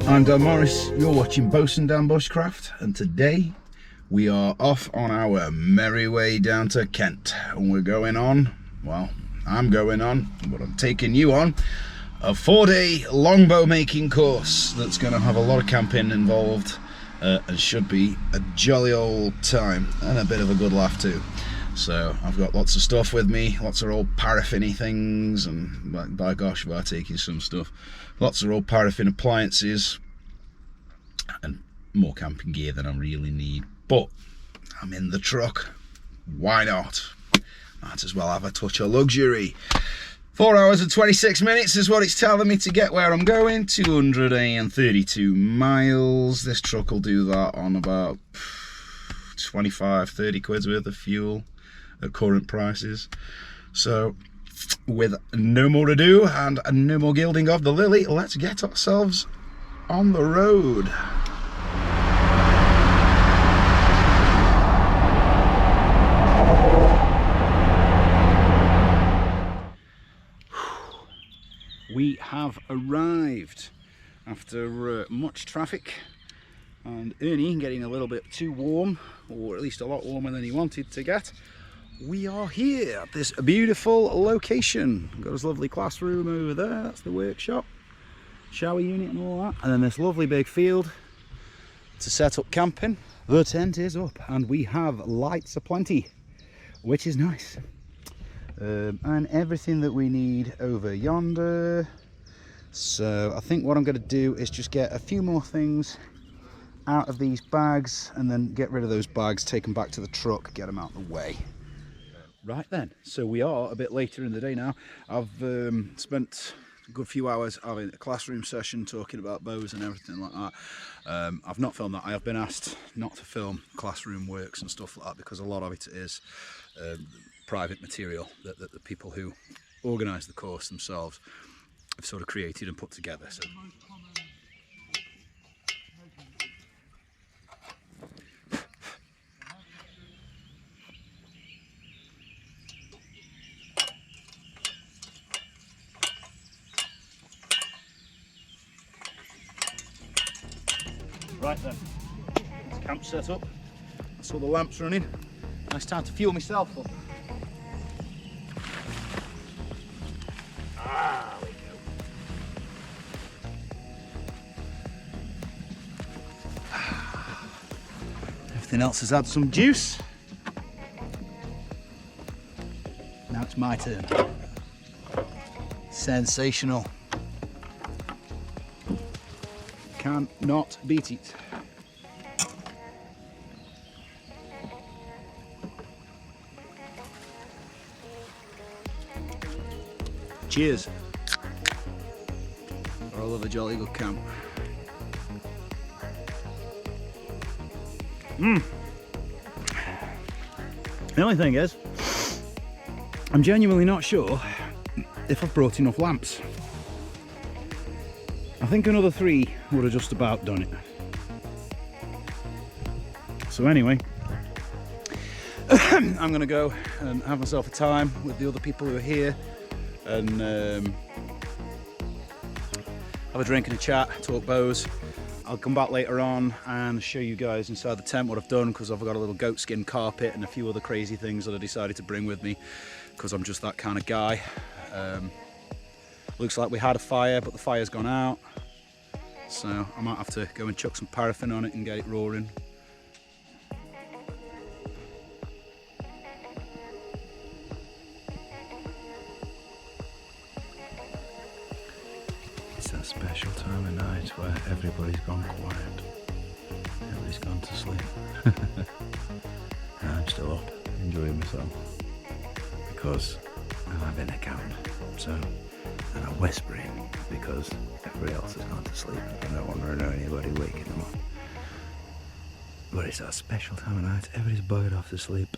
I'm Dan Morris, you're watching Bosun Dan Bushcraft, and today we are off on our merry way down to Kent, and we're going on, well, I'm going on, but I'm taking you on, a 4-day longbow making course that's going to have a lot of camping involved, and should be a jolly old time, and a bit of a good laugh too. So I've got lots of stuff with me, lots of old paraffin-y things, and by gosh, we are taking some stuff. Lots of old paraffin appliances, and more camping gear than I really need. But I'm in the truck, why not? Might as well have a touch of luxury. 4 hours and 26 minutes is what it's telling me to get where I'm going. 232 miles. This truck will do that on about 25-30 quid's worth of fuel at current prices. So with no more ado and no more gilding of the lily, let's get ourselves on the road. We have arrived after much traffic and Ernie getting a little bit too warm, or at least a lot warmer than he wanted to get. We are here at this beautiful location. We've got this lovely classroom over there, that's the workshop, shower unit and all that, and then this lovely big field to set up camping. The tent is up and we have lights aplenty, which is nice. And everything that we need over yonder. So I think what I'm going to do is just get a few more things out of these bags and then get rid of those bags, take them back to the truck, get them out of the way. Right then, so we are a bit later in the day now. I've spent a good few hours having a classroom session talking about bows and everything like that. I've not filmed that. I have been asked not to film classroom works and stuff like that because a lot of it is private material that the people who organise the course themselves have sort of created and put together. So right then, it's camp set up. I saw the lamps running. Nice time to fuel myself up. Ah, there we go. Everything else has had some juice. Now it's my turn. Sensational. Cannot beat it. Cheers. For all of a jolly good camp. The only thing is, I'm genuinely not sure if I've brought enough lamps. I think another 3 would have just about done it. So anyway, I'm going to go and have myself a time with the other people who are here and have a drink and a chat, talk bows. I'll come back later on and show you guys inside the tent what I've done, because I've got a little goat skin carpet and a few other crazy things that I decided to bring with me because I'm just that kind of guy. Looks like we had a fire, but the fire's gone out, so I might have to go and chuck some paraffin on it and get it roaring. It's that special time of night where everybody's gone quiet. Everybody's gone to sleep. And I'm still up, enjoying myself, because I'm having a camp. So, and I'm whispering because everybody else has gone to sleep. I don't want to know anybody waking them up. But it's that special time of night. Everybody's buggered off to sleep.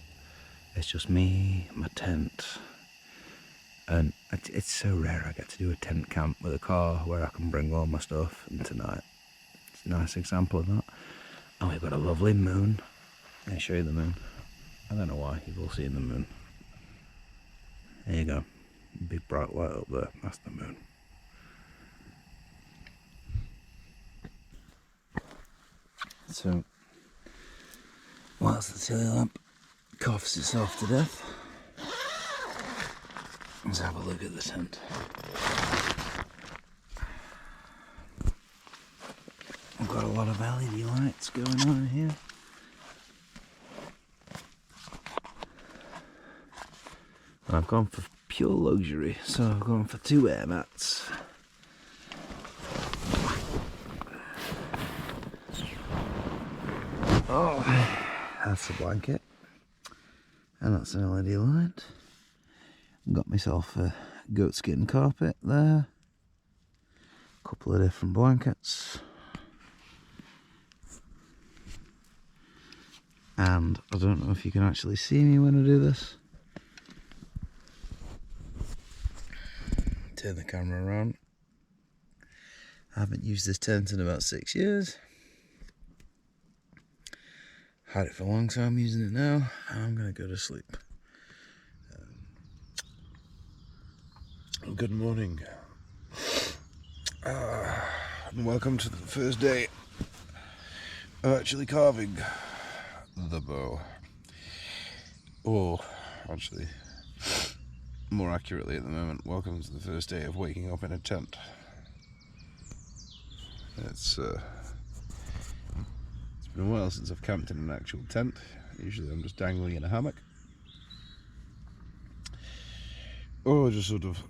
It's just me, my tent. And it's so rare I get to do a tent camp with a car where I can bring all my stuff. And tonight, it's a nice example of that. And we've got a lovely moon. Let me show you the moon. I don't know why, you've all seen the moon. There you go. Big bright light up there, that's the moon. So, whilst the tilly lamp coughs itself to death, let's have a look at the tent. I've got a lot of LED lights going on here. I've gone for pure luxury, so I've gone for 2 air mats. Oh, that's a blanket, and that's an LED light. Got myself a goatskin carpet there, a couple of different blankets, and I don't know if you can actually see me when I do this. Turn the camera around. I haven't used this tent in about 6 years. Had it for a long time, I'm using it now, and I'm gonna go to sleep. Good morning, and welcome to the first day of actually carving the bow. Or, actually, more accurately at the moment, welcome to the first day of waking up in a tent. It's been a while since I've camped in an actual tent. Usually I'm just dangling in a hammock, or just sort of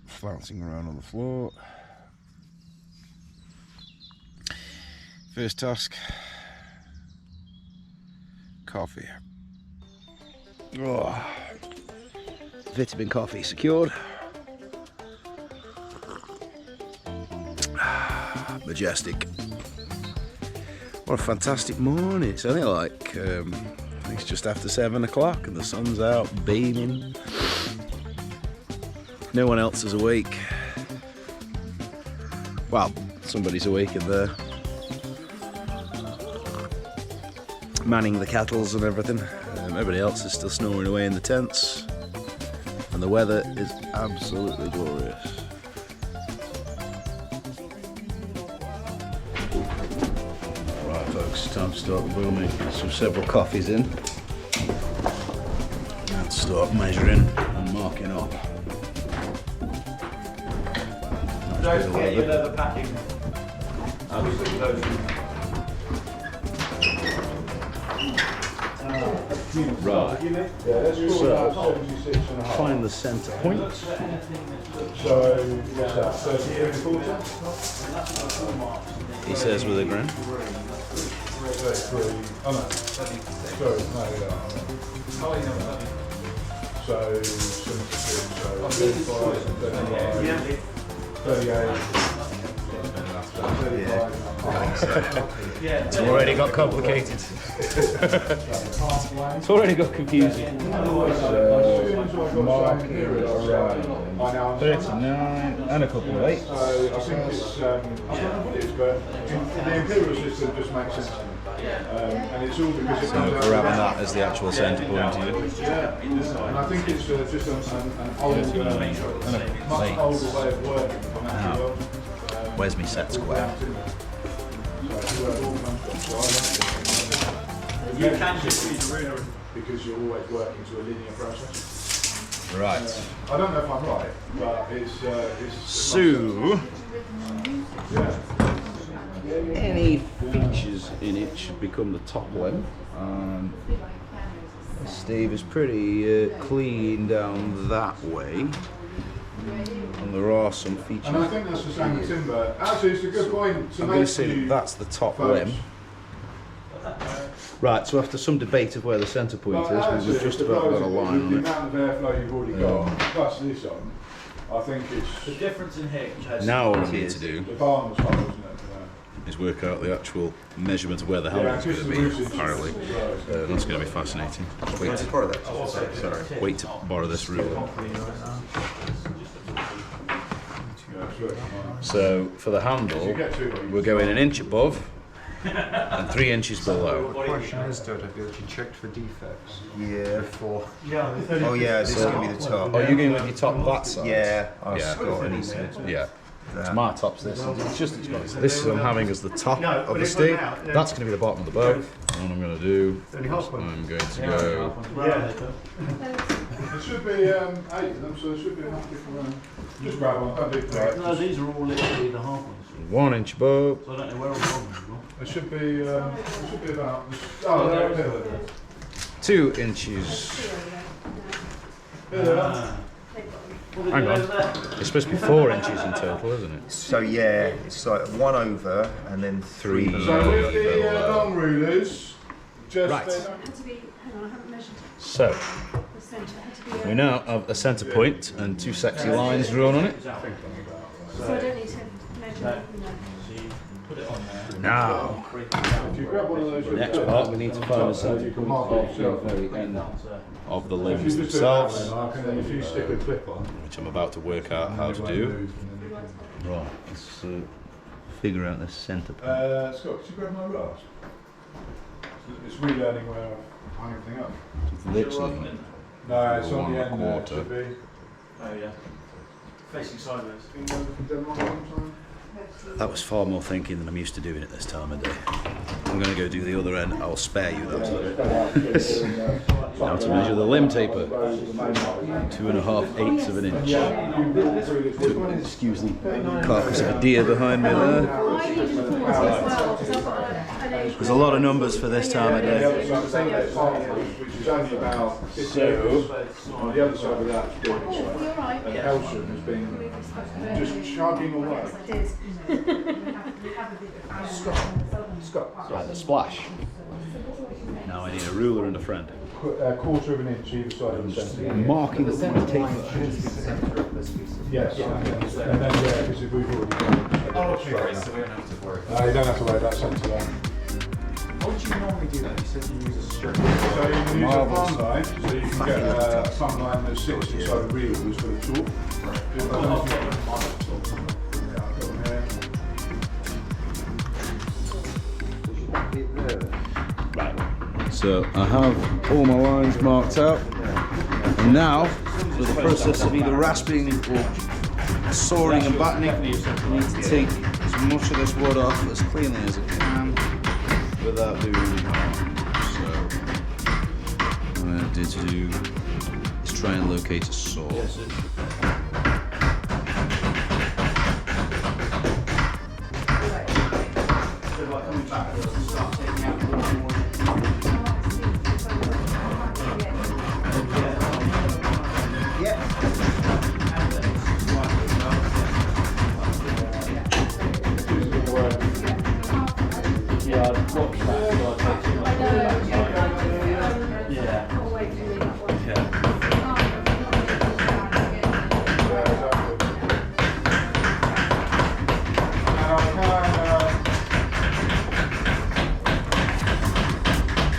flouncing around on the floor. First task, coffee. Oh, vitamin coffee secured. Majestic. What a fantastic morning. It's only like, I think it's just after 7 o'clock and the sun's out beaming. No one else is awake. Well, somebody's awake in there, manning the kettles and everything. Everybody else is still snoring away in the tents, and the weather is absolutely glorious. Right folks, time to start the booming. So several coffees in. Let's start measuring and marking up. Don't forget your leather packing. Right, so find the centre point. He says with a grin. It's already got complicated. It's already got confusing. 39 and a couple of 8. So I think it's but the imperial system just makes sense to me. And it's all because it So comes out we're having that as the actual centre point here. Yeah, and I think it's just an old, much older way of working from that world. Where's my set square? You can just use a ruler because you're always working to a linear process. Right. I don't know if I'm right, but it's So, yeah. any features in it should become the top limb. Steve is pretty clean down that way. And there are some features. And I think that's the same with timber. Actually, it's a good point to I'm make. going to say that that's the top limb. Right, so after some debate of where the centre point is, we've just about got a line on the it. amount of airflow you've already got, plus this on, I think it's... The difference in here has Now all we need to do The barn was hot, wasn't it? is work out the actual measurement of where the helmet is going to be, apparently. That's going to be fascinating. Wait to borrow this ruler. So for the handle, we're going 1 inch above and 3 inches below. The question is, Dad, have you actually checked for defects? Yeah. Before. Oh yeah, this is going to be the top. Are you going with your top that side? Yeah, I've Yeah. got an easement. Yeah. It's my tops this. It's just this is I'm having as the top of the stick. That's going to be the bottom of the bow. And what I'm going to do is I'm going to go. There should be 8 of them, so there should be enough different round. Just grab one, don't be polite. No, these are all literally the half ones. 1 inch bow. So I don't know where all the ones are. There should be about. Oh, there. 2 inches. Hang on. It's supposed to be 4 inches in total, isn't it? So yeah, it's like 1 over and then 3. So with the long rulers, just Right. It had to be, hang on, I haven't measured So the centre. It had to be we now have a centre point and 2 sexy lines drawn on it. so I don't need to measure. Put it on there. Now, if you grab one of those. the next part we need to find a centre You can point mark of it the yourself. very end of the If limbs you just do that themselves, way, Mark, and then if you stick a clip on, which I'm about to work out how to do. Right, let's figure out the centre point. Scott, could you grab my rasp? It's relearning where I hang everything up. Literally. No, it's on the end there. It should be. Oh yeah. Facing sideways. That was far more thinking than I'm used to doing at this time of day. I'm going to go do the other end. I'll spare you that. Now to measure the limb taper. 2.5/8 of an inch. Excuse the carcass of a deer behind me there. There's a lot of numbers for this time of day. Which is only about 50 on the other side of that, and Elsham has been just chugging away. Right, the splash. Now I need a ruler and a friend. A quarter of an inch either side of the centre. Marking the taper. Yes, and then because we've already done it. Oh, okay, so we don't have to worry. You don't have to worry about centre line. How would you normally do that? You said you use a strip. So you can use a plumb line, so you can get a plumb line that sits inside the reel with a chalk. So I have all my lines marked out. And now, for the process of either rasping or sawing and battening, I need to take as much of this wood off as cleanly as I can without doing any harm. So what I did to do is try and locate a saw.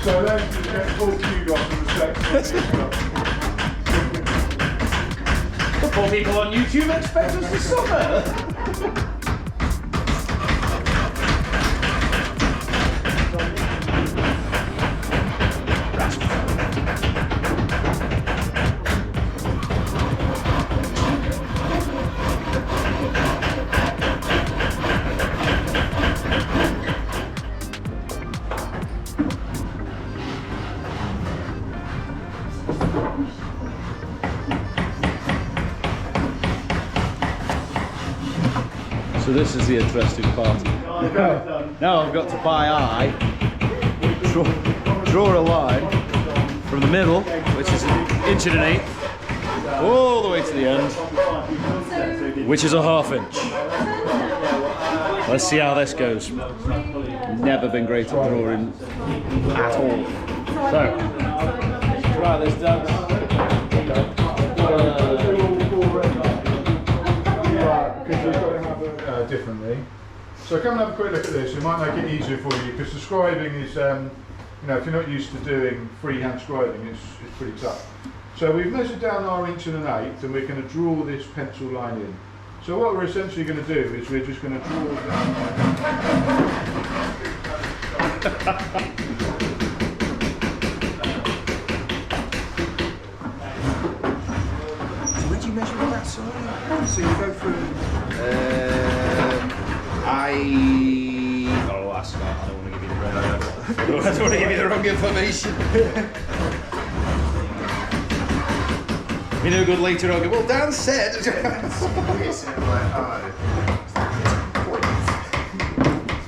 So then you get full kudos for the section. Football people on YouTube expect us to suffer. So this is the interesting part. Now I've got to by eye draw a line from the middle, which is 1.1 inch, all the way to the end, which is 1/2 inch. Let's see how this goes. Never been great at drawing at all. So, try this down. Differently. So come and have a quick look at this. It might make it easier for you because the scribing is, you know, if you're not used to doing freehand scribing, it's pretty tough. So we've measured down our 1.1 and we're going to draw this pencil line in. So what we're essentially going to do is we're just going to draw down. Where do you measure that side? So you go through. Oh, that's not. I don't want to give you the wrong. I don't want to give you the wrong information. Be no good later on. Well, Dan said.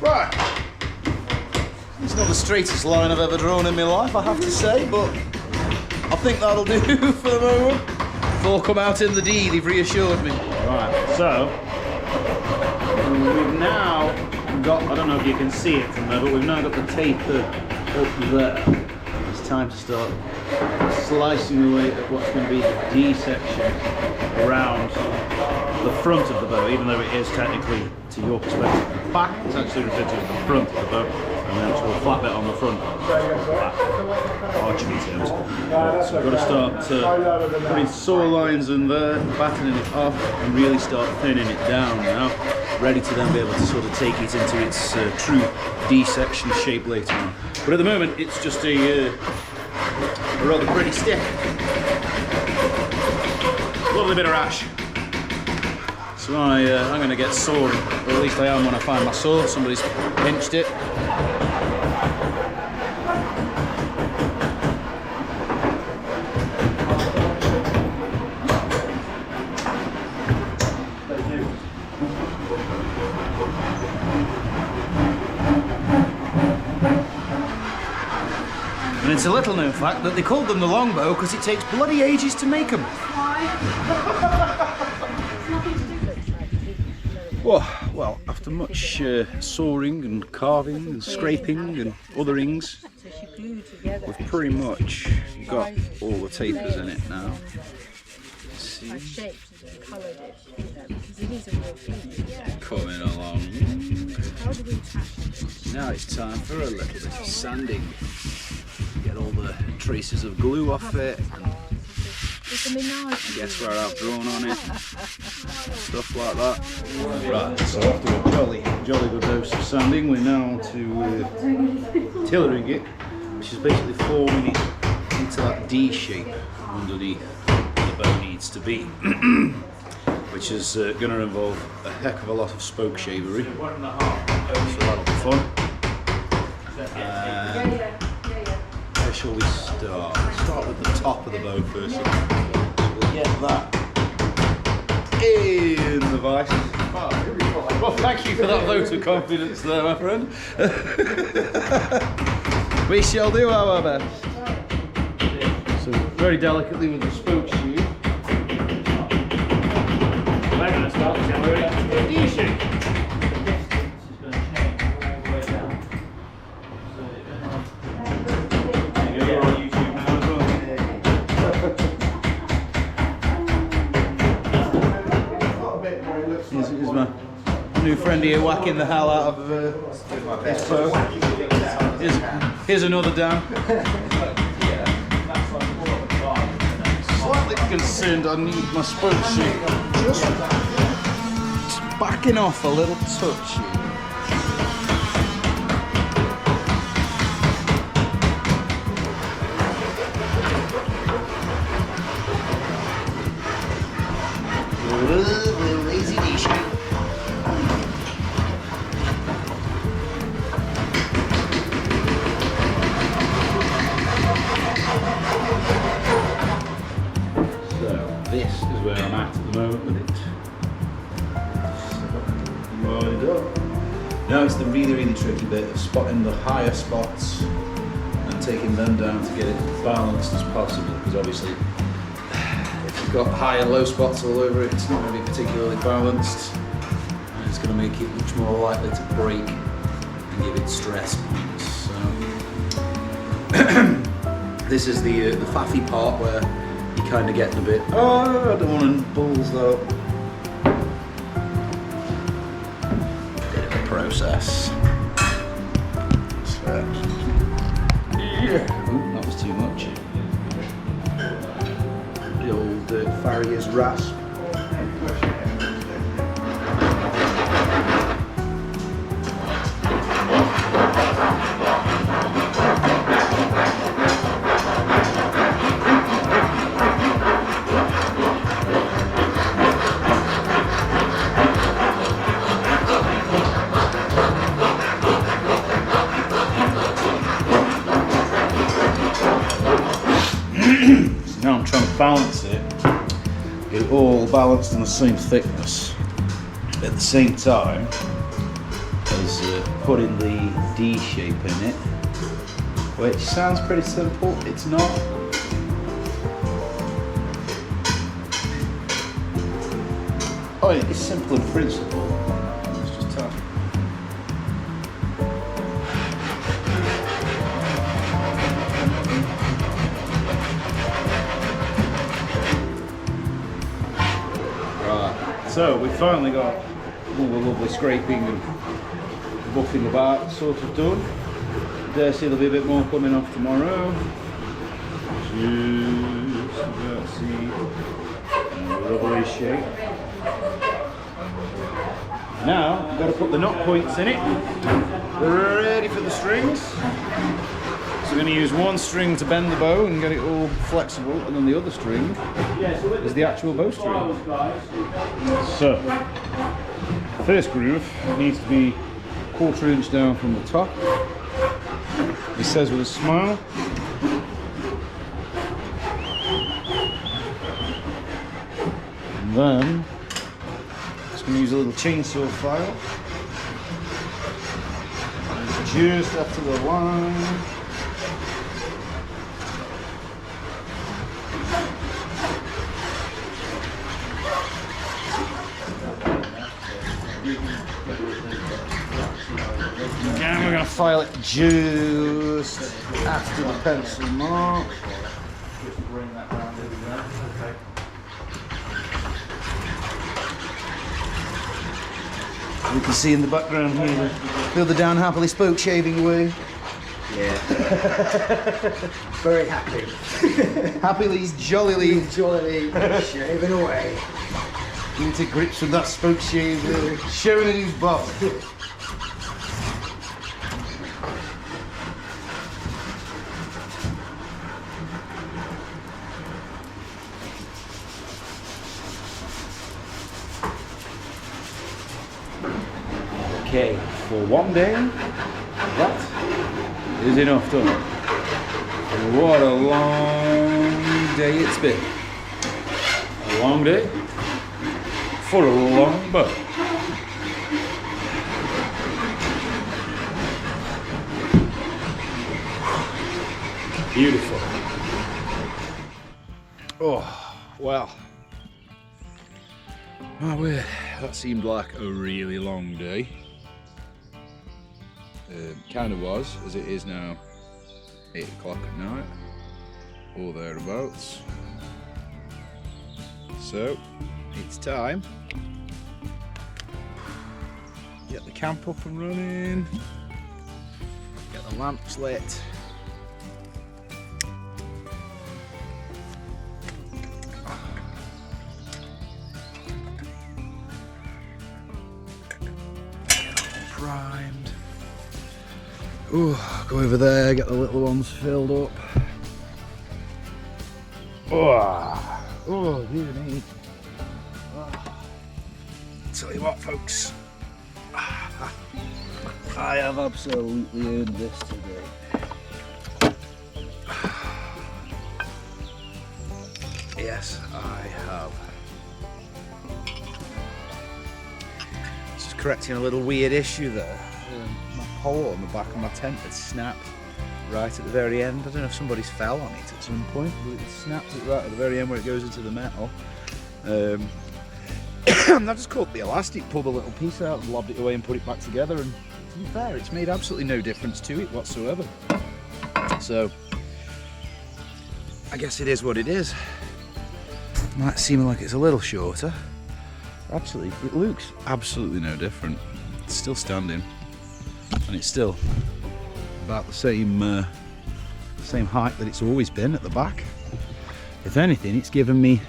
Right. It's not the straightest line I've ever drawn in my life, I have to say, but I think that'll do for the moment. If all come out in the D, they've reassured me. Right, so we've now got, I don't know if you can see it from there, but we've now got the taper up there. It's time to start slicing away at what's going to be the D section around the front of the bow, even though it is technically, to your perspective, the back. It's actually referred to as the front of the bow, and then to a flat bit on the front, archery terms. So we've got to start putting saw lines in there, battening it off, and really start thinning it down now, ready to then be able to sort of take it into its true D section shape later on. But at the moment, it's just a rather pretty stick. Lovely bit of ash. So I'm going to get sawing, or at least I am when I find my saw. Somebody's pinched it. And it's a little known fact that they called them the longbow because it takes bloody ages to make them. Well, after much sawing and carving and scraping and otherings, we've pretty much got all the tapers in it now. See? Coming along. Now it's time for a little bit of sanding. Get all the traces of glue off it. Guess where I've drawn on it. Stuff like that. Right, so after a jolly good dose of sanding, we're now on to tillering it, which is basically forming it into that D shape underneath the bow needs to be. Which is going to involve a heck of a lot of spoke shavery. So that'll be fun. Where shall we start? Start with the top of the bow first. We'll get that in the vise. Well, thank you for that vote of confidence there, my friend. We shall do our best. So very delicately with the spoke sheet. We're going to start tillering the D shape. Here's my new friend here whacking the hell out of his bow. Here's another Dan. Slightly concerned I need my spoke sheet just backing off a little touch. Lazy D shape. So this is where I'm at the moment with it. Lined up. Now it's the really tricky bit of spotting the higher spots and taking them down to get it balanced as possible, because obviously if you've got high and low spots all over it, it's not going to be particularly balanced, and it's going to make it much more likely to break and give it stress points. So this is the faffy part where you kind of getting a bit, oh, I don't want to bulls though. Bit of a process. So, yeah. Ooh, that was too much. The old farrier's rasp. balance it, get it all balanced in the same thickness at the same time as putting the D shape in it, which sounds pretty simple, it's not. Oh, it's simple in principle, it's just tough. So we finally got all the lovely scraping and buffing about sort of done. Dare say there'll be a bit more coming off tomorrow. Just about to see lovely shape. Now we've got to put the knot points in it. We're ready for the strings. So we're going to use one string to bend the bow and get it all flexible, and then the other string is the actual bow string. So, first groove needs to be 1/4 inch down from the top. He says with a smile. And then, just going to use a little chainsaw file. Just after the line. And we're going to file it just after the pencil mark. Just bring that down, there we go. Okay. You can see in the background here the other Dan happily spoke shaving away. Yeah. Very happy. Happily, jollily Shaving away. into grips with that spoke shave, showing in his box. Okay, for one day, that is enough done. What a long day it's been. A long day for a long bow. Beautiful. Oh, well. My word, that seemed like a really long day. Kind of was, as it is now 8 o'clock at night, or thereabouts. So, it's time. Get the camp up and running, get the lamps lit. Primed. Ooh, go over there, get the little ones filled up. Oh, dear me. Tell you what, folks, I have absolutely earned this today. Yes, I have. Just correcting a little weird issue there. My pole on the back of my tent had snapped right at the very end. I don't know if somebody's fell on it at some point, but it snapped it right at the very end where it goes into the metal. And I just caught the elastic, pulled a little piece out, lobbed it away and put it back together, and to be fair, it's made absolutely no difference to it whatsoever. So, I guess it is what it is. Might seem like it's a little shorter. Actually, it looks absolutely no different. It's still standing, and it's still about the same height that it's always been at the back. If anything, it's given me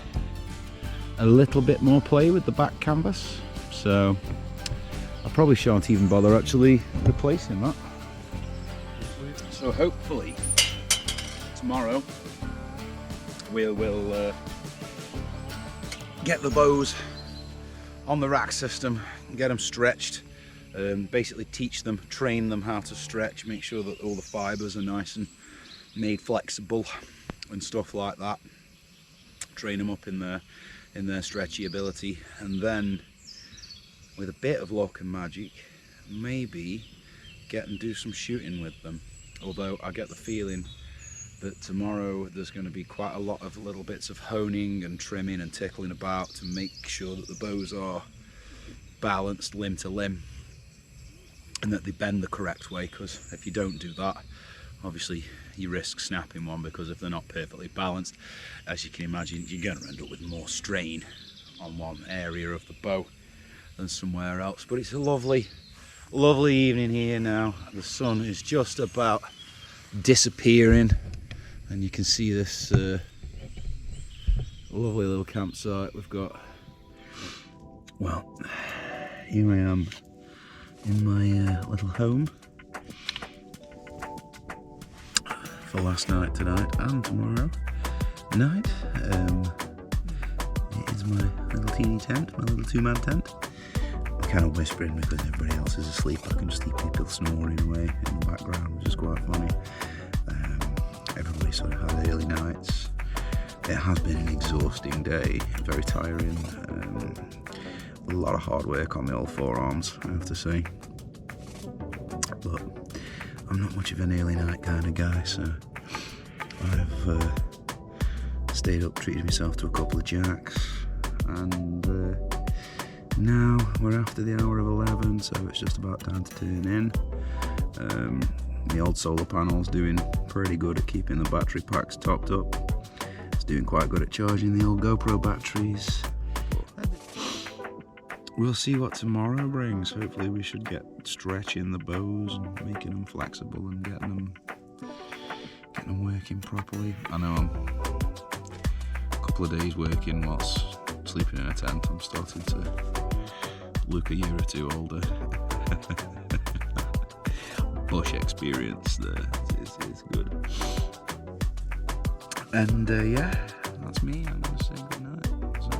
a little bit more play with the back canvas, so I probably shan't even bother actually replacing that. So hopefully tomorrow we'll get the bows on the rack system, get them stretched, basically teach them, train them how to stretch, make sure that all the fibres are nice and made flexible and stuff like that. train them up in their stretchy ability, and then with a bit of luck and magic, maybe get and do some shooting with them. Although I get the feeling that tomorrow there's going to be quite a lot of little bits of honing and trimming and tickling about to make sure that the bows are balanced limb to limb and that they bend the correct way, because if you don't do that, obviously you risk snapping one, because if they're not perfectly balanced, as you can imagine, you're going to end up with more strain on one area of the bow than somewhere else. But it's a lovely evening here now. The sun is just about disappearing, and you can see this lovely little campsite we've got. Well, here I am in my little home for last night, tonight and tomorrow night. It is my little teeny tent, my little two-man tent. I'm kind of whispering because everybody else is asleep. I can just hear people snoring away in the background, which is quite funny. Everybody sort of had early nights. It has been an exhausting day, very tiring. A lot of hard work on the old forearms, I have to say. But I'm not much of an early night kind of guy, so I've stayed up, treated myself to a couple of jacks, and now we're after the hour of 11, so it's just about time to turn in. The old solar panel's doing pretty good at keeping the battery packs topped up. It's doing quite good at charging the old GoPro batteries. We'll see what tomorrow brings. Hopefully we should get stretching the bows and making them flexible and getting them working properly. I know I'm a couple of days working whilst sleeping in a tent. I'm starting to look a year or two older. Bush experience there is good. And yeah, that's me. I'm going to say goodnight. So,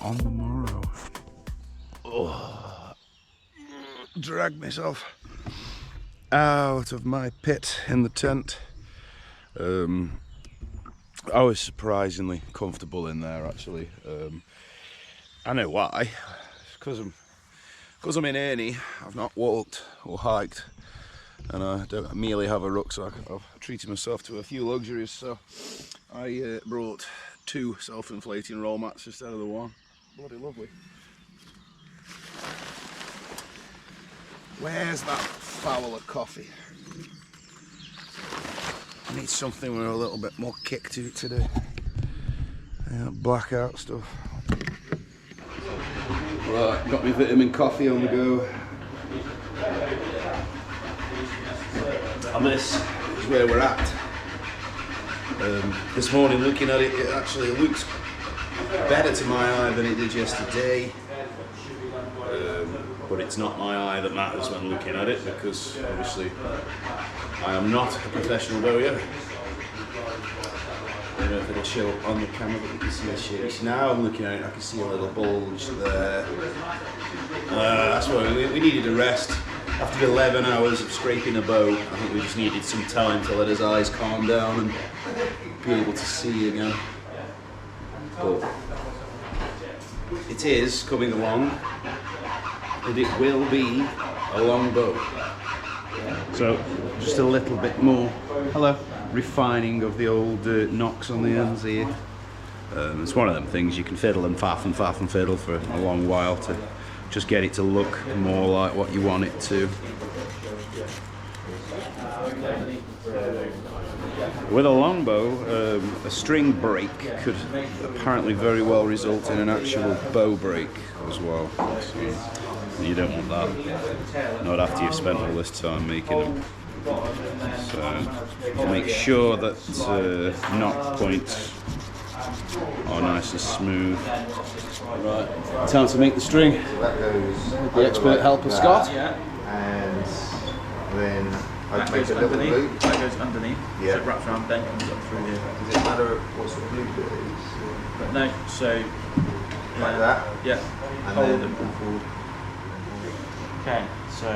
on the morrow. Oh, drag myself out of my pit in the tent. I was surprisingly comfortable in there, actually. I know why. Because I'm in Ernie. I've not walked or hiked, and I don't merely have a rucksack. I've treated myself to a few luxuries, so I brought 2 self-inflating roll mats instead of the one. Bloody lovely. Where's that foul of coffee? I need something with a little bit more kick to it today. Blackout stuff. Right, got my vitamin coffee on the go. And this is where we're at. This morning, looking at it, it actually looks better to my eye than it did yesterday. But it's not my eye that matters when looking at it, because obviously I am not a professional bowyer. I don't know if it'll show up on the camera, but you can see the shapes. Now I'm looking at it, I can see a little bulge there. That's why we needed a rest. After 11 hours of scraping a bow, I think we just needed some time to let his eyes calm down and be able to see again. But it is coming along, and it will be a long bow. So just a little bit more refining of the old knocks on the ends here. It's one of them things you can fiddle and faff and fiddle for a long while to just get it to look more like what you want it to. With a longbow, a string break could apparently very well result in an actual bow break as well. So you don't want that, not after you've spent all this time making them. So make sure that knock points are nice and smooth. Right, time to make the string. So that goes with the expert help of Scott. and then I That make goes a little underneath. loop. That goes underneath. Yeah. So it wraps around, then comes up through here. Does it matter what sort of loop it is? But no, so Like that? yeah. And Hold then and pull forward. Okay, so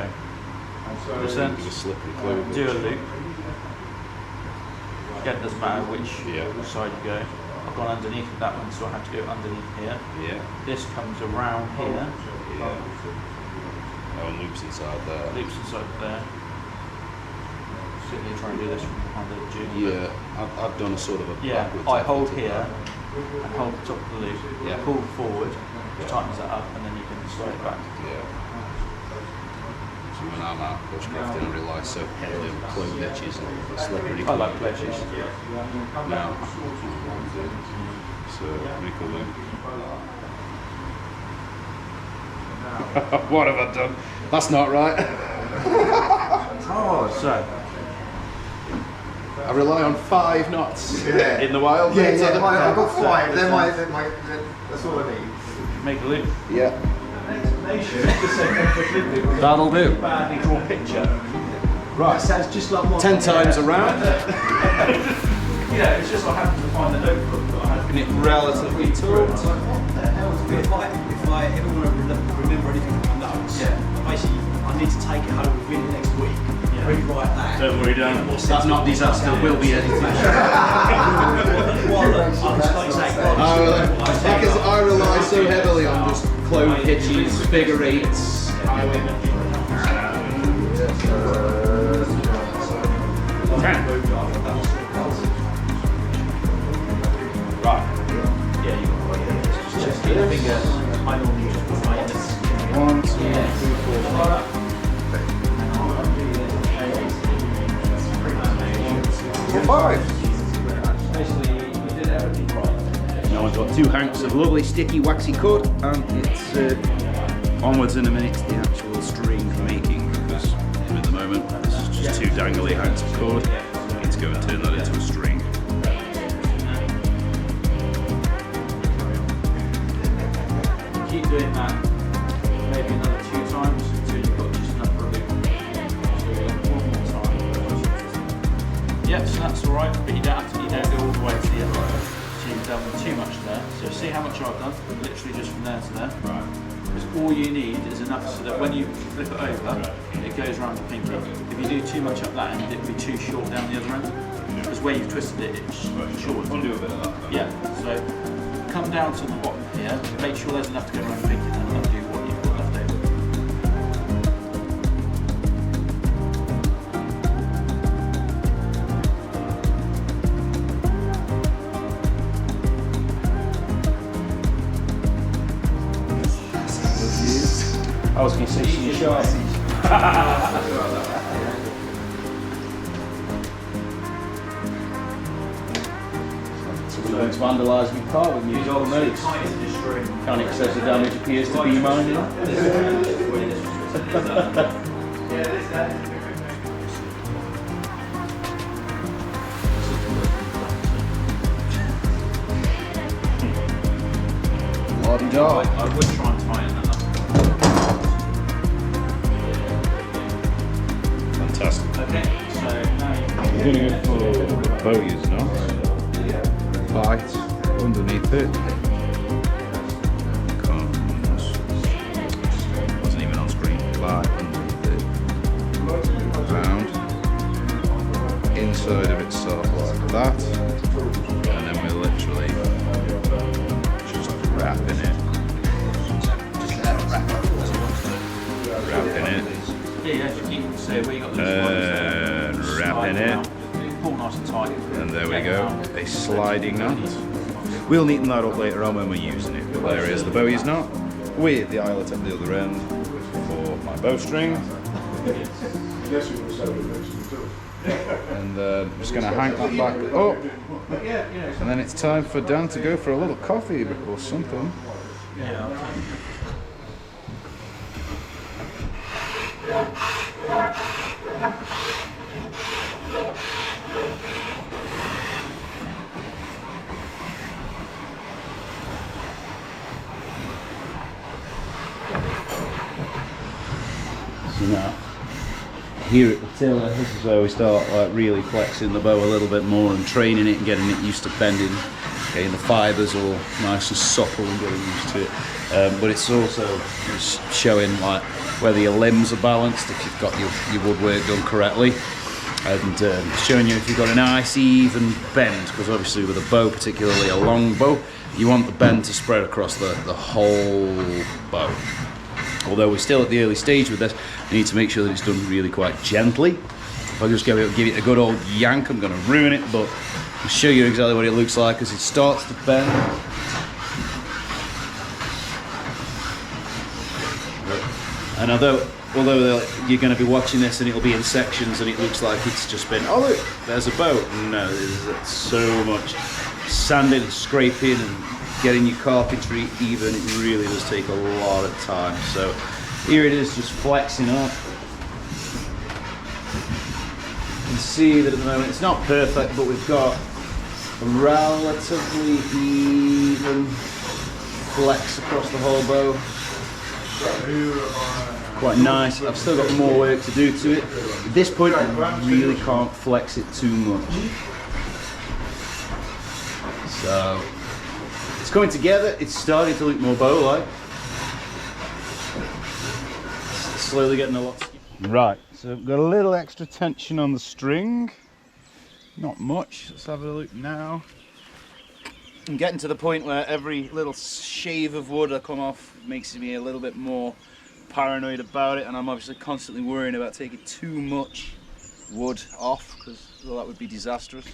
listen, do a loop. Again, it doesn't matter which side you go. I've gone underneath with that one, so I have to go underneath here. Yeah. This comes around here. Yeah. Oh, and loops inside there. Loops inside there. So you try and do this from behind the jig. Yeah, I've done a sort of a backwards. I hold here and hold the top of the loop. Yeah. Pull forward, which tightens that up, and then you can slide it back. Yeah. So when I'm out bushcrafting, I rely so heavily on clove edges and slippery. I like edges. Now, so make a loop. What have I done? That's not right. Oh, so I rely on 5 knots in the wild. Yeah, I've got 5. That's all I need. make a loop. Yeah. That'll do. Badly drawn picture. Right. That sounds just like what 10 times around. Yeah, it's just I happened to find the notebook that I had. And it relatively taut. the hell? If I ever want to remember anything from my notes, basically I need to take it home within the next week, rewrite that. Don't worry, Dan. That's not disaster, will be edited. Because I rely so heavily on just clove hitches, figure 8s. Right. Yeah, you got it. Just keep the finger. I normally just put my index. 1, 2, 3, 4, 5. Basically, we did everything right. Now I've got 2 hanks of lovely sticky waxy cord, and it's onwards in a minute to the actual string making, because at the moment this is just 2 dangly hanks of cord. I need to go and turn that into a string. Keep doing that maybe another 2 times until you've got just enough for a loop. So one more time. Yep, so that's alright, but you don't have to, you don't go all the way to the end. So you've done too much there. So see how much I've done? Literally just from there to there. Right. Because all you need is enough so that when you flip it over, it goes around the pinky. If you do too much up that end, it will be too short down the other end. Because where you've twisted it, it's short. I'll do a bit of that. Yeah, so come down to the bottom here, make sure there's enough to go around the pinky, and then undo what you've got left over. I was going to say she's sharp. So we're going to vandalise my car with musical notes. Can't excessive damage appears to be mine. La-di-da. I would try and tighten that up. Fantastic. Okay, so now you We're going to go for bogies now. Bite underneath it. Comes. Wasn't even on screen. Bite underneath it. Round. Inside of itself like that. And then we're literally just wrapping it. Wrapping it. yeah, as you can see where you got the Wrapping it. Pull nice and tight. And there we go, a sliding knot. We'll neaten that up later on when we're using it, but there is the Bowie's knot with the eyelet at the other end for my bowstring. And I'm just going to hang that back up. And then it's time for Dan to go for a little coffee or something. Yeah. So now, here at the tiller, this is where we start like really flexing the bow a little bit more and training it and getting it used to bending, getting the fibres all nice and supple and getting used to it. But it's also showing like whether your limbs are balanced, if you've got your woodwork done correctly. and showing you if you've got a nice even bend, because obviously with a bow, particularly a long bow, you want the bend to spread across the whole bow. Although we're still at the early stage with this, I need to make sure that it's done really quite gently. If I just give it a good old yank, I'm going to ruin it, but I'll show you exactly what it looks like as it starts to bend. And although you're going to be watching this and it'll be in sections and it looks like it's just been, oh look, there's a bow. No, there's so much sanding and scraping and getting your carpentry even. It really does take a lot of time. So here it is, just flexing up. You can see that at the moment it's not perfect, but we've got a relatively even flex across the whole bow. Quite nice. I've still got more work to do to it. At this point, I really can't flex it too much. So it's coming together. It's starting to look more bow-like. It's slowly getting a lot. Right. So I've got a little extra tension on the string. Not much. Let's have a look now. I'm getting to the point where every little shave of wood I come off makes me a little bit more paranoid about it, and I'm obviously constantly worrying about taking too much wood off, because well, that would be disastrous.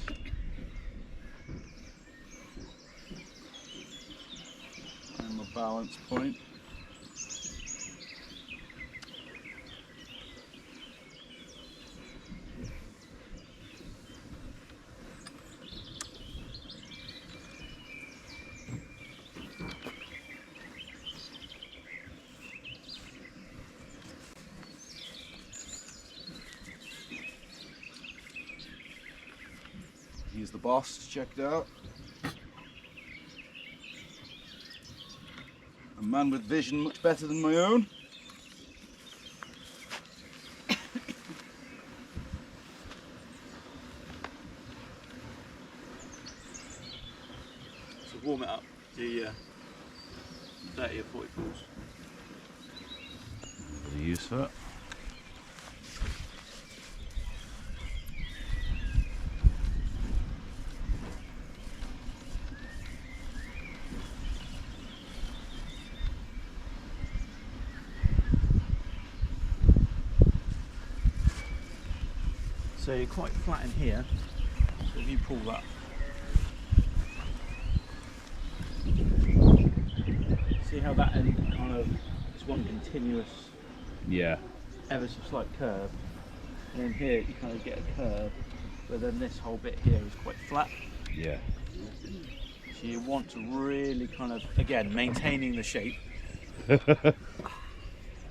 And my balance point. Here's the boss, check it out. A man with vision much better than my own. So warm it up, do 30 or 40 pulls. Bit of use for it. So you're quite flat in here, so if you pull that, see how that end kind of is one continuous, ever so slight curve, and then here you kind of get a curve, but then this whole bit here is quite flat. Yeah. So you want to really kind of, again, maintaining the shape.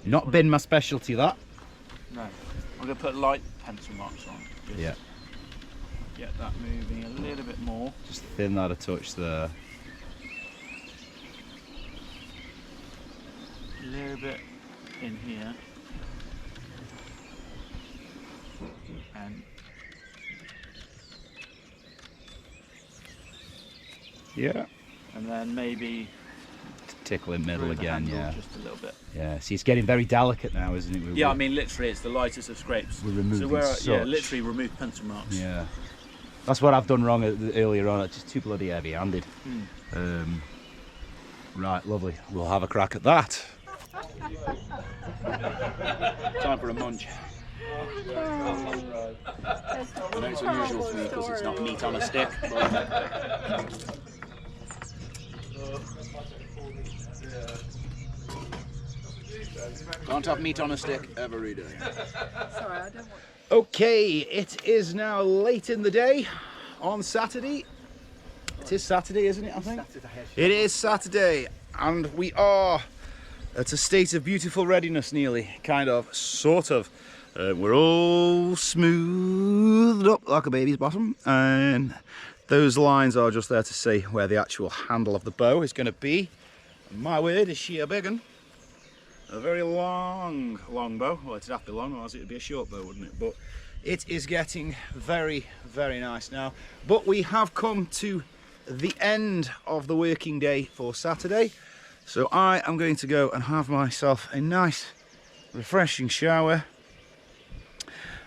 Not been my specialty, that. No. I'm going to put light pencil marks on. Yeah. Get that moving a little bit more. Just thin that a touch there. A little bit in here. And yeah. And then maybe tickle in middle again, yeah. Just a little bit. Yeah, see, it's getting very delicate now, isn't it? Yeah, I mean, literally, it's the lightest of scrapes. We're removing yeah, literally remove pencil marks. Yeah. That's what I've done wrong earlier on. It's just too bloody heavy-handed. Right, lovely. We'll have a crack at that. Time for a munch. I know it's unusual for me because it's not meat on a stick. But can't have meat on a stick every day. Sorry, I don't want. Okay, it is now late in the day on Saturday. It is Saturday, isn't it, I think? It is Saturday, and we are at a state of beautiful readiness nearly, kind of, sort of. We're all smoothed up like a baby's bottom, and those lines are just there to say where the actual handle of the bow is going to be. My word, is she a big one? A very long bow. Well, it'd have to be long, otherwise it'd be a short bow, wouldn't it? But it is getting very, very nice now. But we have come to the end of the working day for Saturday. So I am going to go and have myself a nice, refreshing shower.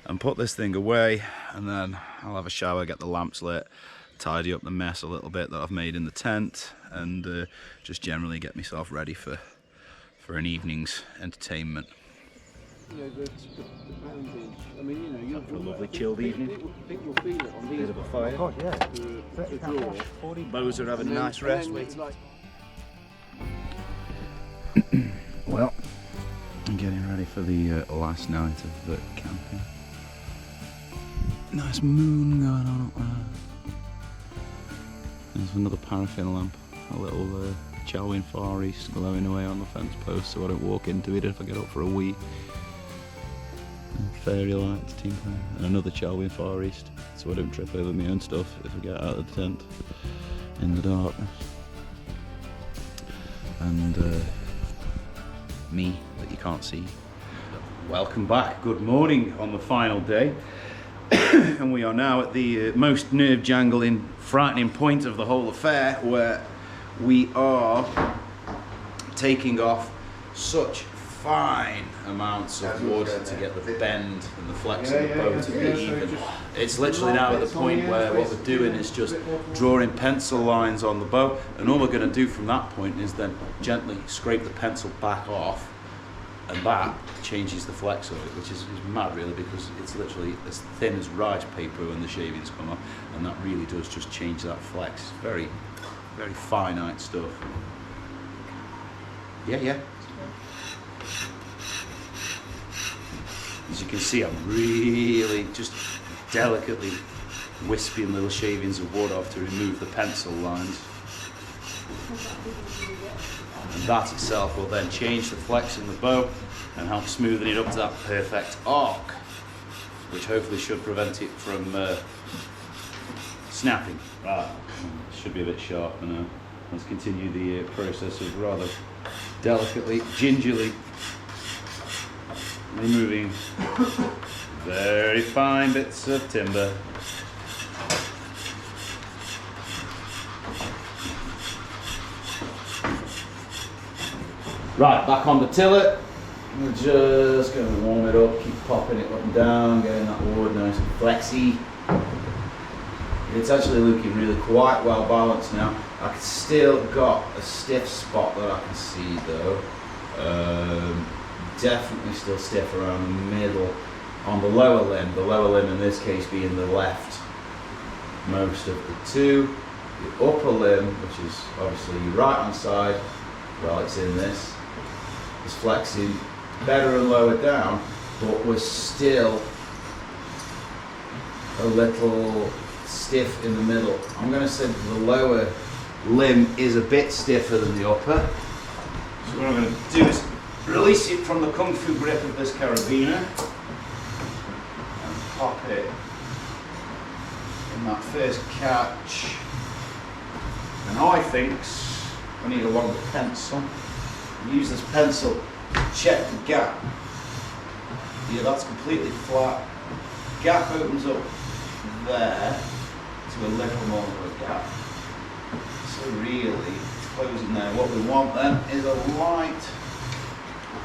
and put this thing away, and then I'll have a shower, get the lamps lit, tidy up the mess a little bit that I've made in the tent, and just generally get myself ready for an evening's entertainment. I mean, you know, you'll For a lovely chilled evening. I think you'll feel it on these. Bit of a fire. Oh, yeah. Bows are having a nice rest. Well, I'm getting ready for the last night of the camping. Nice moon going on up there. There's another paraffin lamp, a little Chalwyn Far East glowing away on the fence post so I don't walk into it if I get up for a wee. And fairy lights tinkling, and another Chalwyn Far East so I don't trip over my own stuff if I get out of the tent in the darkness. And me that you can't see. Welcome back, good morning on the final day. And we are now at the most nerve-jangling, frightening point of the whole affair, where we are taking off such fine amounts of wood to get the bend and the flex of the bow to be even. It's literally now at the point where what we're doing is just drawing pencil lines on the bow, and all we're going to do from that point is then gently scrape the pencil back off, and that changes the flex of it, which is mad really, because it's literally as thin as rice paper when the shavings come off, and that really does just change that flex. It's very, very finite stuff. Yeah. As you can see, I'm really just delicately wisping little shavings of wood off to remove the pencil lines. And that itself will then change the flex in the bow and help smoothen it up to that perfect arc, which hopefully should prevent it from snapping. Right, should be a bit sharper now. Let's continue the process of rather delicately, gingerly removing very fine bits of timber. Right, back on the tiller. We're just going to warm it up, keep popping it up and down, getting that wood nice and flexy. It's actually looking really quite well balanced now. I've still got a stiff spot that I can see though. Definitely still stiff around the middle on the lower limb in this case being the left most of the two. The upper limb, which is obviously your right hand side, while it's in this, is flexing better and lower down, but we're still a little stiff in the middle. I'm going to say that the lower limb is a bit stiffer than the upper. So what I'm going to do is release it from the kung fu grip of this carabiner and pop it in that first catch. And I think I need a longer pencil. Use this pencil to check the gap. Yeah, that's completely flat. Gap opens up there to a little more of a gap. So really, it's closing there. What we want then is a light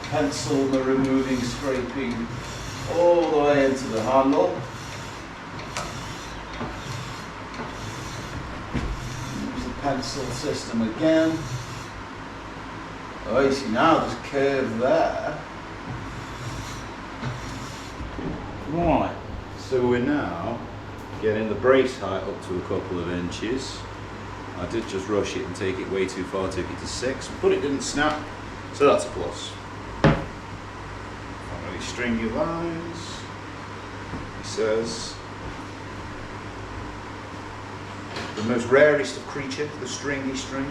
pencil, the removing, scraping all the way into the handle. Use the pencil system again. Oh, you see now there's a curve there. Right, so we're now getting the brace height up to a couple of inches. I did just rush it and take it way too far, took it to 6, but it didn't snap, so that's a plus. Not really stringy lines, he says. The most rarest of creature, the stringy string.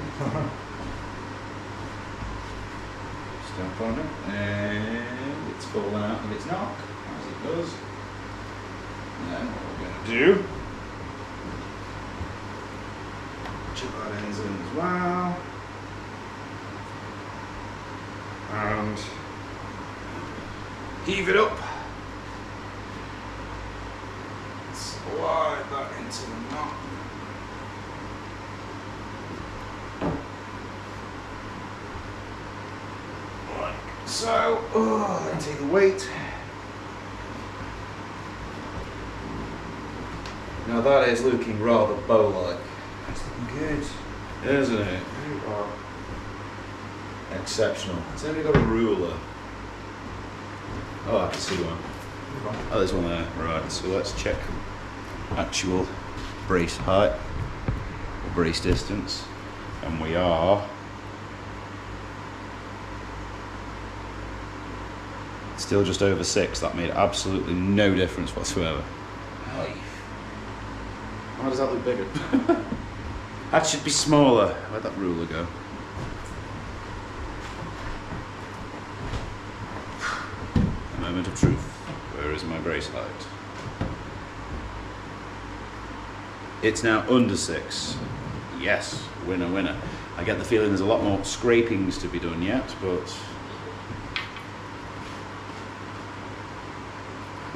Step on it, and it's falling out of its knock, as it does. And then what we're going to do, chip that ends in as well, and heave it up, slide that into the knot. So, take the weight, Now that is looking rather bow-like. That's looking good, isn't it? Exceptional. It's only got a ruler. Oh, I can see one. Oh, there's one there. Right, so let's check actual brace height, or brace distance. And we are still just over 6. That made absolutely no difference whatsoever. Why does that look bigger? That should be smaller. Where'd that ruler go? A moment of truth. Where is my brace height? It's now under 6. Yes, winner, winner. I get the feeling there's a lot more scrapings to be done yet, but...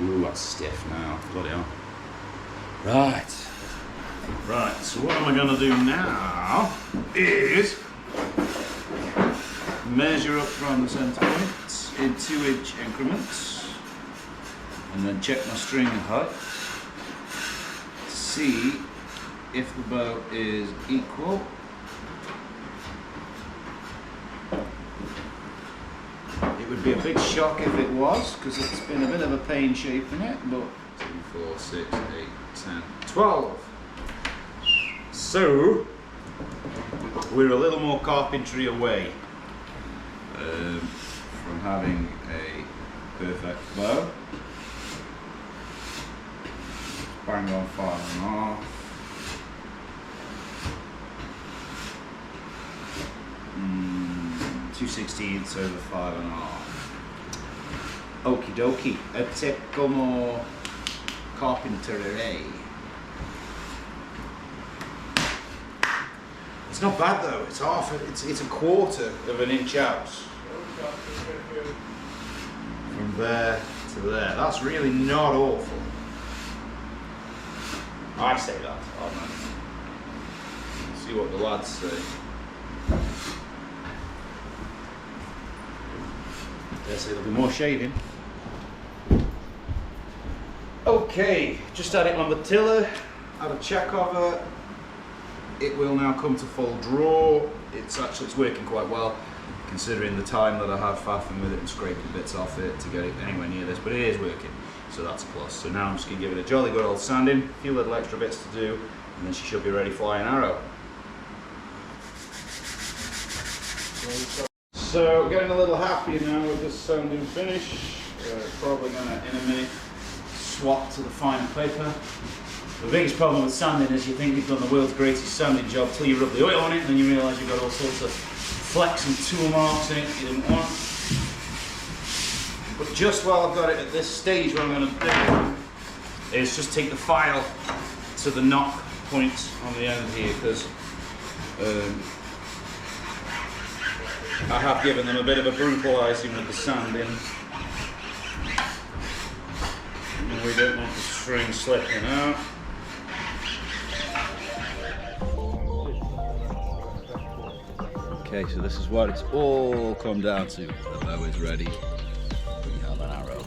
Ooh, that's stiff now. Bloody hell. Right. Right, so what am I going to do now is measure up from the centre point in 2-inch increments and then check my string height to see if the bow is equal. It would be a big shock if it was, because it's been a bit of a pain shaping it, but 2, 4, 6, 8, 10, 12. So, we're a little more carpentry away from having a perfect bow. Bang on 5.5. 2/16 over 5.5. Okie dokie. It's como carpentry. It's not bad though. It's half. It's a quarter of an inch out. From there to there. That's really not awful. I say that. Oh man. See what the lads say. They say there'll be more shaving. Okay, just had it on the tiller. Had a check over. It will now come to full draw. It's working quite well, considering the time that I have faffing with it and scraping bits off it to get it anywhere near this, but it is working, so that's a plus. So now I'm just going to give it a jolly good old sanding, a few little extra bits to do, and then she should be ready flying arrow. So getting a little happier now with this sanding finish. Probably going to, in a minute, swap to the finer paper. The biggest problem with sanding is you think you've done the world's greatest sanding job till you rub the oil on it and then you realise you've got all sorts of flecks and tool marks in it you didn't want. But just while I've got it at this stage, what I'm going to do is just take the file to the knock point on the end here, because I have given them a bit of a brutalising with the sanding. And we don't want the string slipping out. Okay, so this is what it's all come down to. The bow is ready. We have an arrow.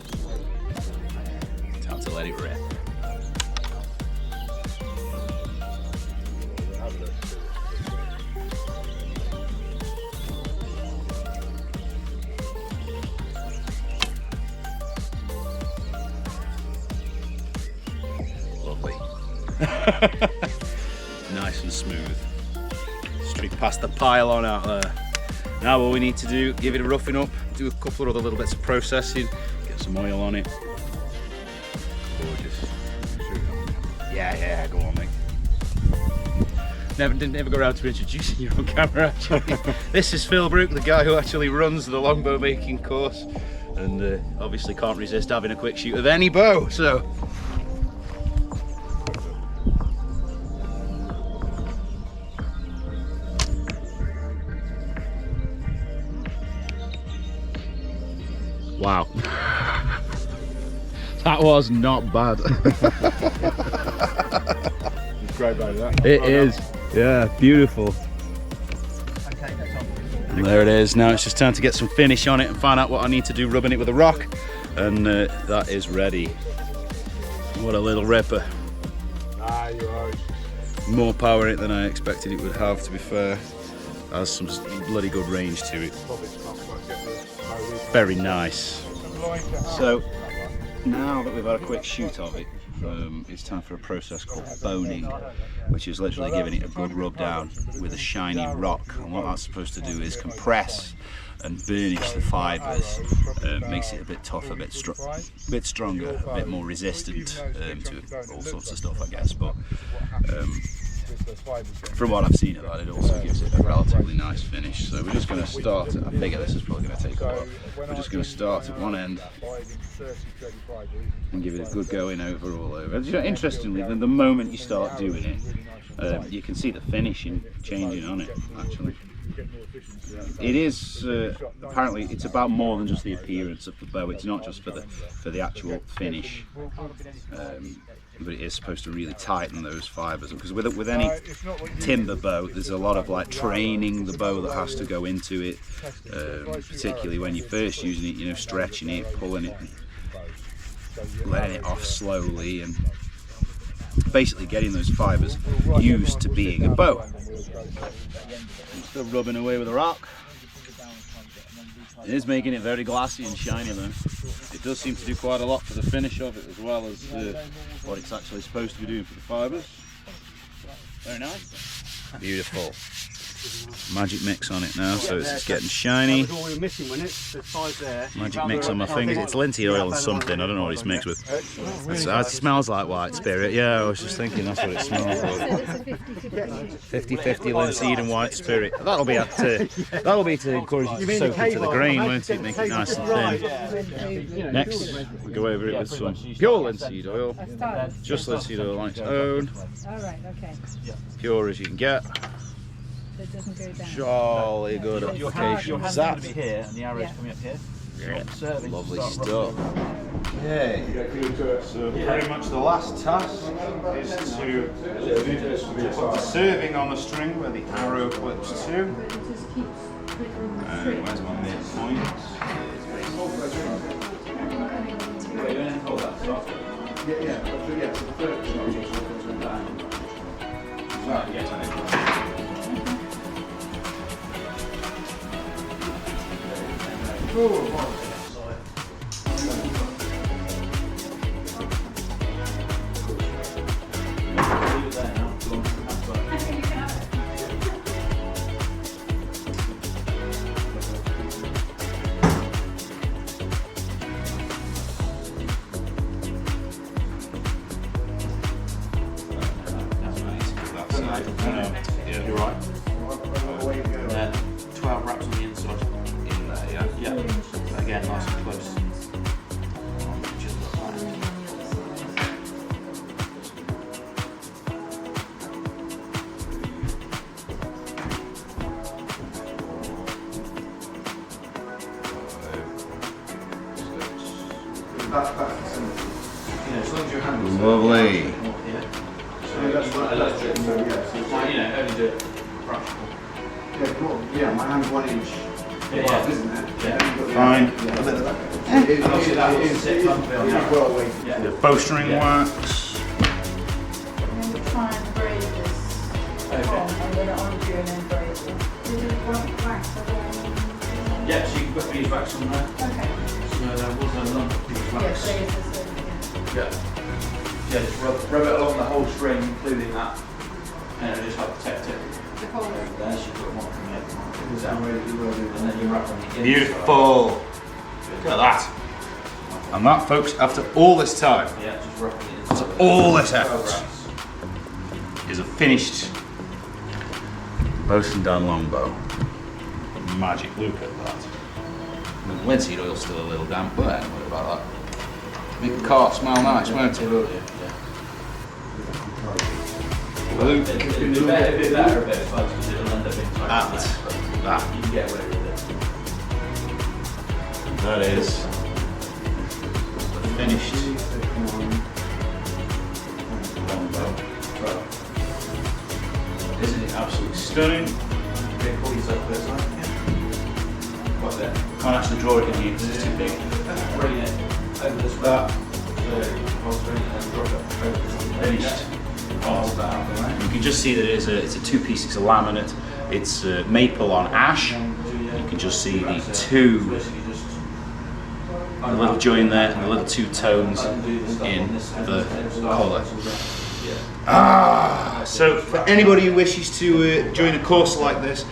Time to let it rip. Lovely. Nice and smooth. Straight past the pylon out there. Now what we need to do, give it a roughing up, do a couple of other little bits of processing, get some oil on it. Gorgeous. Yeah, go on mate. Didn't ever go around to introducing your own camera actually. This is Phil Brook, the guy who actually runs the longbow making course, and obviously can't resist having a quick shoot of any bow, so. Wow. That was not bad. It's great, baby, that. It is. Yeah, beautiful. And there it is. Now it's just time to get some finish on it and find out what I need to do rubbing it with a rock. And that is ready. What a little ripper. Nice. you are. More power in it than I expected it would have, to be fair. Has some bloody good range to it. Very nice. So now that we've had a quick shoot of it, it's time for a process called boning, which is literally giving it a good rub down with a shiny rock. And what that's supposed to do is compress and burnish the fibres, makes it a bit tougher, a bit stronger, a bit more resistant to all sorts of stuff, I guess. But from what I've seen of that, it also gives it a relatively nice finish. So we're just going to start, I figure this is probably going to take a while, we're just going to start at one end and give it a good going over all over. And, you know, interestingly, the moment you start doing it, you can see the finishing changing on it, actually. It is apparently it's about more than just the appearance of the bow. It's not just for the actual finish, but it is supposed to really tighten those fibres. Because with any timber bow, there's a lot of like training the bow that has to go into it, particularly when you're first using it. You know, stretching it, pulling it, letting it off slowly, and basically getting those fibres used to being a bow. I'm still rubbing away with a rock. It is making it very glassy and shiny though. It does seem to do quite a lot for the finish of it, as well as what it's actually supposed to be doing for the fibres. Very nice. Beautiful. Magic mix on it now, so it's getting shiny. Magic mix on my fingers. It's linseed oil and something. I don't know what it's mixed with. It smells like white spirit. Yeah, I was just thinking that's what it smells like. 50-50 linseed and white spirit. That'll be to encourage you to soak it to the grain, won't it? Make it nice and thin. Next, we go over it with some pure linseed oil. Just linseed oil on its own. All right, okay. Pure as you can get. It doesn't go down. Jolly good application. Your hand's going to be here and the arrow's coming up here. Yeah. Lovely stuff. Yeah. So pretty much the last task is to put the serving on the string where the arrow clips to. Where's my midpoint? You're right. 12 wraps on the inside. In there, yeah? Yeah. Again, nice and close. Just like that. As long as your hand is Lovely. only do it Yeah, my hand's 1 inch above, isn't it? Fine. It is well weighted. The bowstring works. I'm going to try and braid this on. I'm going to undo and then braid it. Is it wax or something? Yeah, so you can put these wax on there. Okay. So there was a lump of these Yeah, wax. so it's the same. Yeah. Yeah, just rub it along the whole string, including that. And it'll just help protect it. The whole There, so you've got one from here. And then you wrap on the inside. Beautiful. Look at that. And that, folks, after all this time, Yeah, just wrap on the inside. after all this effort, is a finished bosun down longbow. Magic, look at that. The linseed oil's still a little damp, but I don't worry about that. Make the cart smell nice, won't it? Luke, It'll be better a bit as well, because it'll end up being tight. that. You can get away with it. That is finished longbow. Isn't it absolutely stunning? Okay, pull these up this side. Right there. Can't actually draw it in here because it's too big. Bring it over this way. That So, hold string and then drop it over this way. finished pot. You can just see that it's a two-piece, it's a laminate, it's maple on ash. You can just see the little join there and the little two tones in the colour. So for anybody who wishes to join a course like this,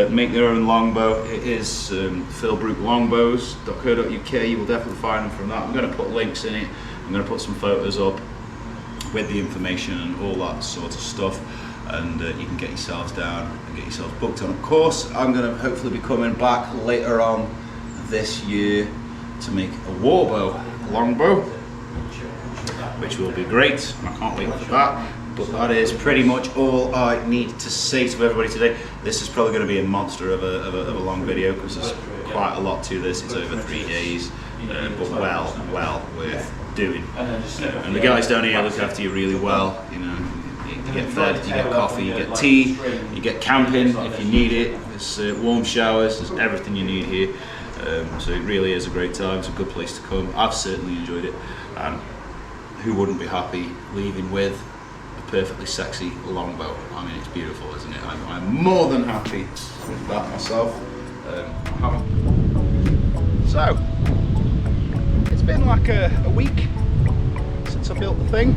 make their own longbow, it is philbrook.longbows.co.uk. You will definitely find them from that. I'm going to put links in it. I'm going to put some photos up with the information and all that sort of stuff, and you can get yourselves down and get yourselves booked on a course. I'm going to hopefully be coming back later on this year to make a warbow longbow, which will be great. I can't wait for that. But that is pretty much all I need to say to everybody today. This is probably going to be a monster of a long video because there's quite a lot to this. It's over 3 days, but well worth doing. And the guys down here look after you really well. You know, you get fed, you get coffee, you get tea, you get camping if you need it. There's warm showers, there's everything you need here. So it really is a great time. It's a good place to come. I've certainly enjoyed it. And who wouldn't be happy leaving with a perfectly sexy longbow? I mean, it's beautiful, isn't it? I'm more than happy with that myself. So, it's been like a week since I built the thing.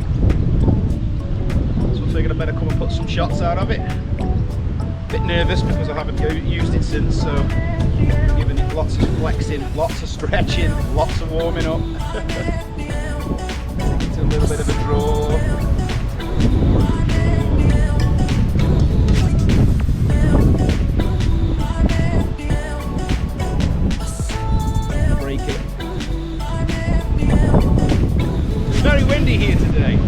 So I figured I better come and put some shots out of it. A bit nervous because I haven't used it since, so giving it lots of flexing, lots of stretching, lots of warming up. It's a little bit of a draw. Break it. It's very windy here today.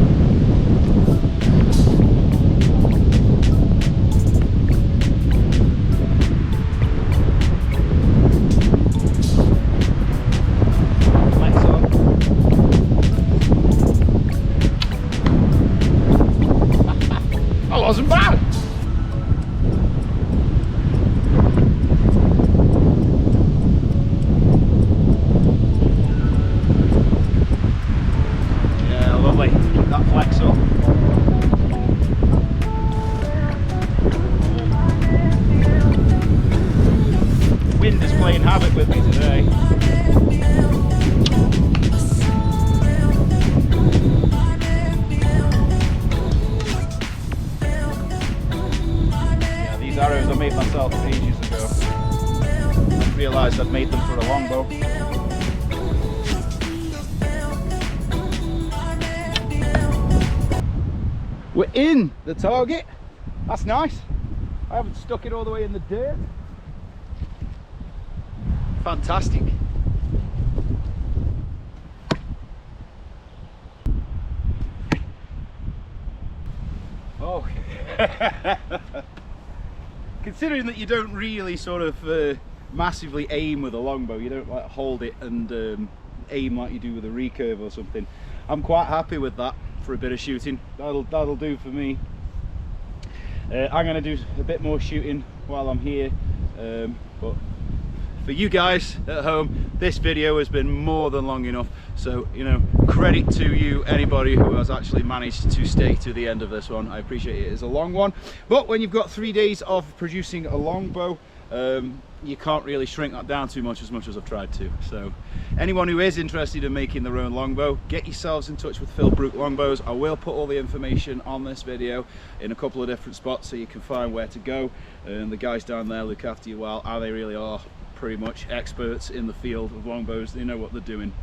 Wasn't bad. Yeah, lovely. Keep that flex up. The wind is playing havoc with me today. Arrows I made myself ages ago. I realised I'd made them for a longbow. We're in the target. That's nice. I haven't stuck it all the way in the dirt. Fantastic. Oh. Considering that you don't really sort of massively aim with a longbow, you don't like hold it and aim like you do with a recurve or something. I'm quite happy with that for a bit of shooting. That'll do for me. I'm going to do a bit more shooting while I'm here, but for you guys at home, this video has been more than long enough. So, you know, credit to you, anybody who has actually managed to stay to the end of this one. I appreciate it. It's a long one, but when you've got 3 days of producing a longbow, you can't really shrink that down too much as I've tried to. So anyone who is interested in making their own longbow, get yourselves in touch with Phil Brook Longbows. I will put all the information on this video in a couple of different spots so you can find where to go, and the guys down there look after you well, and they really are pretty much experts in the field of longbows. They know what they're doing,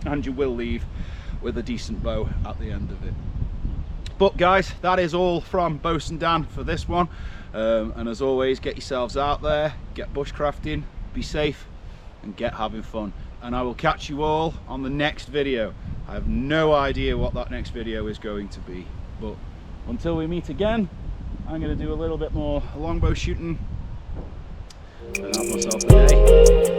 and you will leave with a decent bow at the end of it. But guys, that is all from Bosun Dan for this one, and as always, get yourselves out there, get bushcrafting, be safe, and get having fun. And I will catch you all on the next video. I have no idea what that next video is going to be, but until we meet again, I'm going to do a little bit more longbow shooting and have myself a day.